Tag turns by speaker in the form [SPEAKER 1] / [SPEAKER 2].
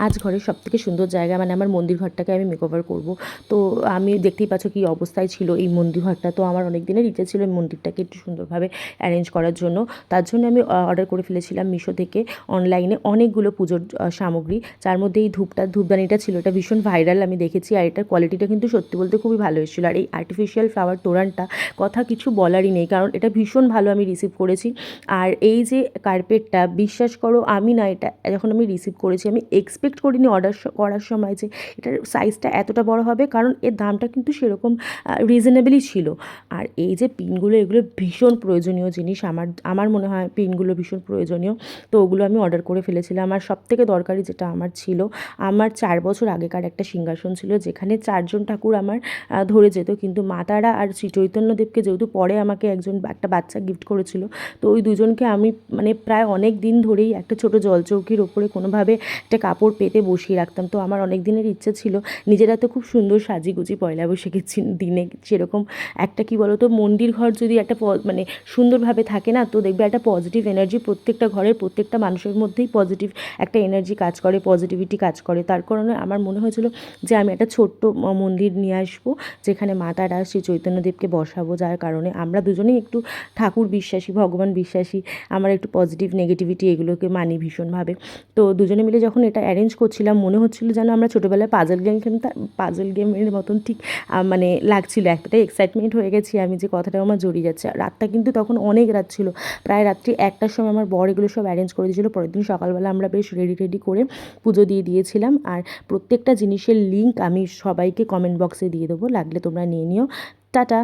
[SPEAKER 1] আজ ঘরের সবথেকে সুন্দর জায়গা মানে আমার মন্দির ঘরটাকে আমি মেকওভার করব। তো আমি দেখতেই পাচ্ছ কী অবস্থায় ছিল এই মন্দির ঘরটা। তো আমার অনেক দিনের ইচ্ছে ছিল এই মন্দিরটাকে একটু সুন্দরভাবে অ্যারেঞ্জ করার জন্য। তার জন্য আমি অর্ডার করে ফেলেছিলাম মিশো থেকে অনলাইনে অনেকগুলো পুজোর সামগ্রী, যার মধ্যে এই ধূপদানিটা ছিল। এটা ভীষণ ভাইরাল আমি দেখেছি, আর এটার কোয়ালিটিটা কিন্তু সত্যি বলতে খুবই ভালো এসেছিল। আর এই আর্টিফিশিয়াল ফ্লাওয়ার তোরণটা কথা কিছু বলারই নেই, কারণ এটা ভীষণ ভালো আমি রিসিভ করেছি। আর এই যে কার্পেটটা, বিশ্বাস করো আমি না, এটা যখন আমি রিসিভ করেছি আমি এক্সপেক্ট করিনি অর্ডার করার সময় যে এটার সাইজটা এতটা বড় হবে, কারণ এর দামটা কিন্তু সেরকম রিজনেবলই ছিল। আর এই যে পিনগুলো, এগুলো ভীষণ প্রয়োজনীয় জিনিস, আমার মনে হয় পিনগুলো ভীষণ প্রয়োজনীয়। তো ওগুলো আমি অর্ডার করে ফেলেছিলাম। আর সবথেকে দরকারি যেটা আমার ছিল, আমার 4 বছর আগেকার একটা সিংহাসন ছিল যেখানে 4 জন ঠাকুর আমার ধরে যেত, কিন্তু মা তারা আর শ্রী চৈতন্যদেবকে যেহেতু পরে আমাকে একটা বাচ্চা গিফট করেছিল, তো ওই দুজনকে আমি মানে প্রায় অনেক দিন ধরেই একটা ছোটো জলচৌকির ওপরে কোনোভাবে একটা কাপড় পেতে বসিয়ে রাখতাম। তো আমার অনেক দিনের ইচ্ছে ছিল নিজেরা তো খুব সুন্দর সাজিগুজি পয়লা বৈশাখের দিনে সেরকম একটা কী বলো তো, মন্দির ঘর যদি একটা মানে সুন্দরভাবে থাকে না, তো দেখবে একটা পজিটিভ এনার্জি প্রত্যেকটা ঘরের প্রত্যেকটা মানুষের মধ্যেই পজিটিভ একটা এনার্জি কাজ করে, পজিটিভিটি কাজ করে। তার কারণে আমার মনে হয়েছিল যে আমি একটা ছোট্ট মন্দির নিয়ে আসবো যেখানে মা তারা শ্রী চৈতন্যদেবকে বসাবো, যার কারণে আমরা দুজনেই একটু ঠাকুর বিশ্বাসী, ভগবান বিশ্বাসী। আমার একটু পজিটিভ নেগেটিভিটি এগুলোকে মানি ভীষণভাবে। তো দুজনে মিলে যখন এটা অ্যারেঞ্জ করছিলাম, মনে হচ্ছিলো যেন আমরা ছোটোবেলায় পাজল গেম খেলতাম, পাজল গেমের মতন ঠিক মানে লাগছিলো। এতটাই এক্সাইটমেন্ট হয়ে গেছি আমি যে কথাটাও আমার জড়িয়ে যাচ্ছে। রাতটা কিন্তু তখন অনেক রাত ছিল, প্রায় রাত্রি 1টার সময় আমার বর এগুলো সব অ্যারেঞ্জ করে দিয়েছিলো। পরের দিন সকালবেলা আমরা বেশ রেডি করে পুজো দিয়ে দিয়েছিলাম। আর প্রত্যেকটা জিনিসের লিঙ্ক আমি সবাইকে কমেন্ট বক্সে দিয়ে দেবো, লাগলে তোমরা নিয়ে নিও। টাটা।